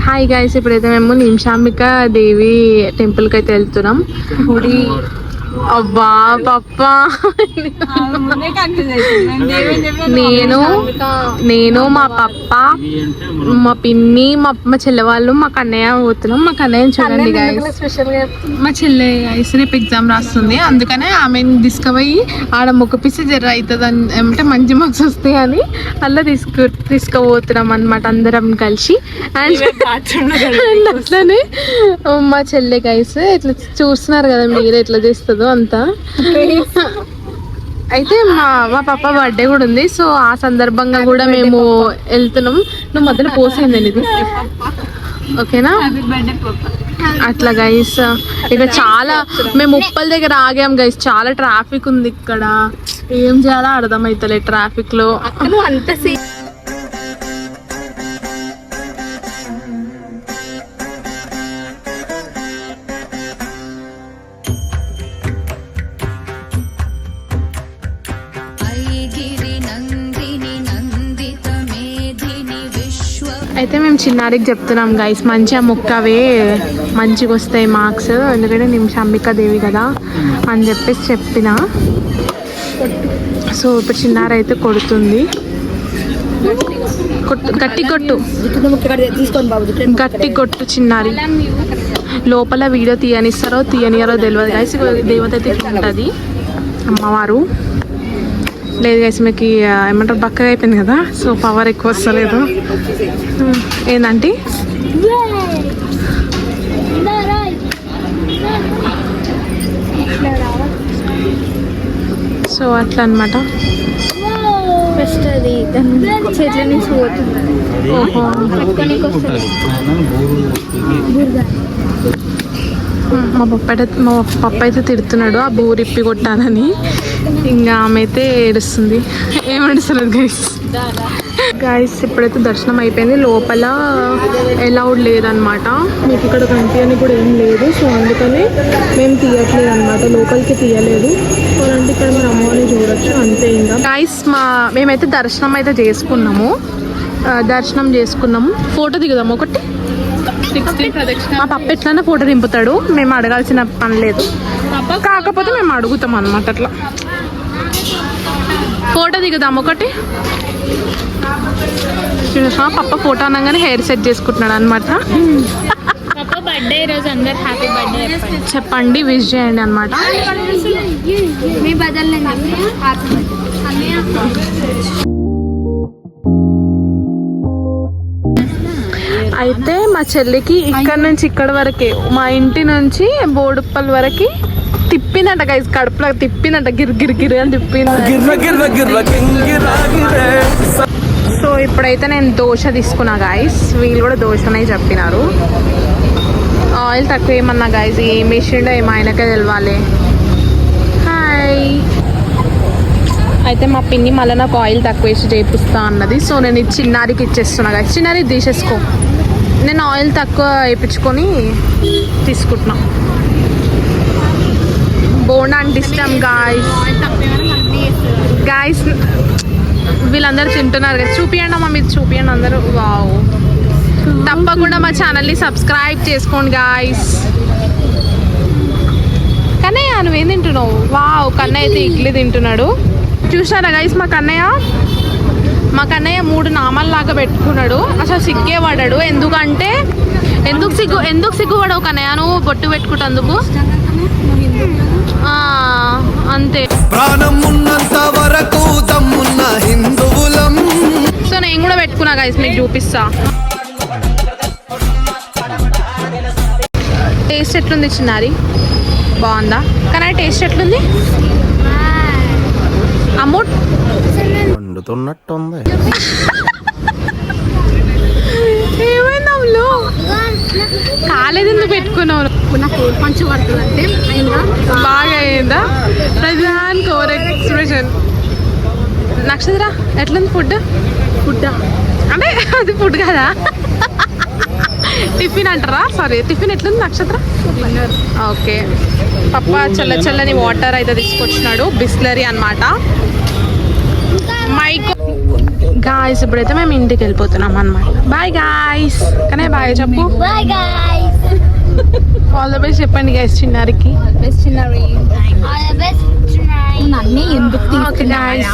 Hi guys, ఇప్పుడైతే మేము నిమిషాంబిక దేవి టెంపుల్కి అయితే వెళ్తున్నాం. గుడి అబ్బా పప్పా నేను మా పప్ప మా పిన్ని మా చెల్లె వాళ్ళు మా కన్నయ్య పోతున్నాం. మా కన్నయ్య చూడండి గైస్, మా చెల్లె గైస్ రేపు ఎగ్జామ్ రాస్తుంది, అందుకనే ఆమెను తీసుకుపోయి ఆడ మొక్కపిస్తే జర అవుతుంది అని అంటే మంచి మార్క్స్ వస్తాయి అని అలా తీసుకుపోతున్నాం అనమాట అందరం కలిసి. అండ్ అట్లనే మా చెల్లె గైస్ ఇట్లా చూస్తున్నారు కదా మీరు ఎట్లా చేస్తుందో అంతా. అయితే మా పాప బర్త్డే కూడా ఉంది, సో ఆ సందర్భంగా కూడా మేము వెళ్తున్నాం. నువ్వు మధ్యలో పోసేయండి ఇది, ఓకేనా? అట్లా గైస్ ఇక్కడ చాలా మేము ఉప్పల్ దగ్గర ఆగాం గైస్, చాలా ట్రాఫిక్ ఉంది ఇక్కడ. ఏం చేయాలో అర్థమైతలే ట్రాఫిక్ లో. అంత అయితే మేము చిన్నారికి చెప్తున్నాం గైస్, మంచిగా మొక్కవే మంచిగా వస్తాయి మార్క్స్, ఎందుకంటే నిమిషాంబిక దేవి కదా అని చెప్పేసి చెప్పిన. సో ఇప్పుడు చిన్నారి అయితే కొడుతుంది. గట్టి కొట్టు గట్టి కొట్టు చిన్నారి. లోపల వీడియో తీయనిస్తారో తీయనియారో తెలియదు గైస్. దేవత అయితే ఉంటుంది అమ్మవారు. లేదు గైస్ మీకు ఏమంటారు బక్కగా అయిపోయింది కదా, సో పవర్ ఎక్కువ వస్తలేదు. ఏంటంటే సో అట్లా అనమాట. ఫస్ట్ అది చేతుల నుంచి పోతుంది. మా పప్ప అయితే తిడుతున్నాడు ఆ బూరిప్పి కొట్టాలని. ఇంకా ఆమె అయితే ఏడుస్తుంది. ఏమేడుస్తున్నారు గైస్ ఇప్పుడైతే దర్శనం అయిపోయింది. లోపల అలౌడ్ లేదనమాట, మీకు ఇక్కడ కనిపించని కూడా ఏం లేదు. సో అందుకని మేము తీయట్లేదు అనమాట, లోపలికి తీయలేదు. అలాంటి ఇక్కడ మీరు అమ్మని చూడొచ్చు అంతే. ఇంకా గైస్ మేమైతే దర్శనం అయితే చేసుకున్నాము. ఫోటో దిగుదాం ఒకటి. మా పప్ప ఎట్లన్నా ఫోటో దింపుతాడు, మేము అడగాల్సిన పని లేదు. కాకపోతే మేము అడుగుతాం అనమాట. అట్లా ఫోటో దిగుదాం ఒకటి. పప్ప ఫోటో అనగానే హెయిర్ సెట్ చేసుకుంటున్నాడు అనమాట. చెప్పండి, విష్ చేయండి అనమాట. అయితే మా చెల్లికి ఇక్కడ నుంచి ఇక్కడ వరకే, మా ఇంటి నుంచి బోడుప్పల్ వరకు తిప్పిందంట గైస్, కడుపులో తిప్పిందంట, గిరిగిరి అని తిప్పింది. సో ఇప్పుడైతే నేను దోశ తీసుకున్నా గైస్, వీళ్ళు కూడా దోశనే చెప్పినారు. ఆయిల్ తక్కువ ఏమన్నా గైస్, ఏం వేసిండో ఏమో ఆయనకే తెలవాలి. హాయ్. అయితే మా పిన్ని మళ్ళీ నాకు ఆయిల్ తక్కువ వేసి చేపిస్తా అన్నది. సో నేను ఇది చిన్నారికి ఇచ్చేస్తున్నా గైస్. చిన్నారి తీసేసుకో, నేను ఆయిల్ తక్కువ వేయించుకొని తీసుకుంటున్నా. బోండా అంటే ఇష్టం గాయస్. వీళ్ళందరూ తింటున్నారు కదా, చూపియండి అమ్మా, మీరు చూపియండి అందరూ. వావ్, తప్పకుండా మా ఛానల్ని సబ్స్క్రైబ్ చేసుకోండి గాయస్. కన్నయ్య నువ్వేం తింటున్నావు? వావ్, కన్నయ్య అయితే ఇడ్లీ తింటున్నాడు. చూసారా గైస్, మా కన్నయ్య 3 నామాల్లాగా పెట్టుకున్నాడు. అసలు సిగ్గే పడాడు. ఎందుకంటే ఎందుకు సిగ్గుపడవు కన్నయ్య నువ్వు బొట్టు పెట్టుకుంటందుకు? అంతే. సో నేను కూడా పెట్టుకున్నా గైస్, మీకు చూపిస్తా. టేస్ట్ ఎట్లుంది చిన్నారి? బాగుందా? కానీ టేస్ట్ ఎట్లుంది? అమౌంట్ వండుతున్నట్టుంది. ఏమైంది అమ్ములు? కాలేదు ఎందుకు పెట్టుకున్నావు? నాకు మంచిగా పడుతుంది అంటే బాగా అయిందా? ప్రజానికి ఓవర్ ఎక్స్ప్రెషన్. నక్షత్ర ఎట్లుంది ఫుడ్ అంటే అది ఫుడ్ కదా, టిఫిన్ అంటారా? సారీ, టిఫిన్ ఎట్లుంది నక్షత్ర? ఓకే. పప్ప చల్లని వాటర్ అయితే తీసుకొచ్చినాడు, బిస్లరీ అన్నమాట. మైక్ గాయస్ ఇప్పుడైతే మేము ఇంటికి వెళ్ళిపోతున్నాం అనమాట. Bye guys. కానీ బాయ్ చెప్పు. Bye guys. All the best చెప్పండి గాయస్ చిన్నారికి. బెస్ట్ చిన్నవి. ఆల్ ద బెస్ట్ చిన్నవి. నన్ను ఎందుకు ఓకే గాయస్.